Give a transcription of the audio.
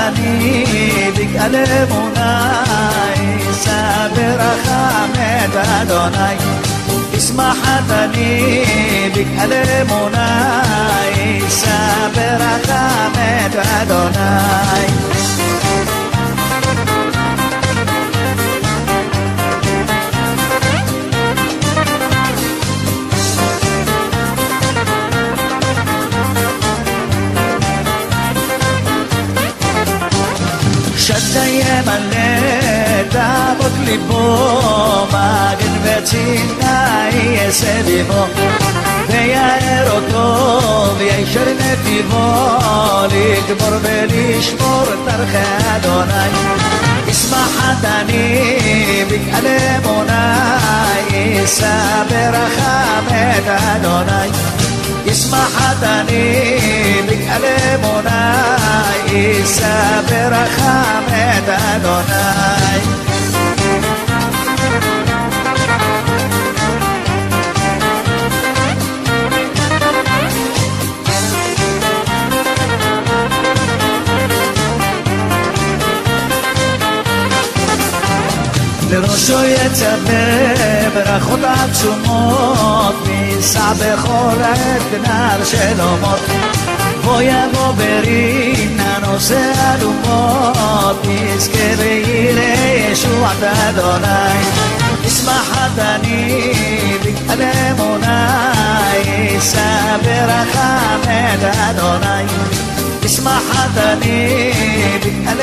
אני בגלל אמונה, יישא ברחמת אדוני. ישמחת אני בגלל אמונה, יישא ברחמת אדוני. שדה ימלא תאוות ליבו, מגן וצינה יסב עמו, ויער אותו וישר נתיבו, לגמור ולשמור דרכי אדוני. ישמחת אני בגלל אמונה, יישא ברחמת אדוני. ישמחת אני בגלל אמונה, יישא ברחמת אדוני. לראשו יצווה ברכות עצומות, וישא בכל עת בנער שלומות. בוא יבוא ברינה נושא אלומות, יזכה ויראה ישועת אדוני. ישמחת אני בגלל אמונה, יישא ברחמת אדוני. ישמחת אני בגלל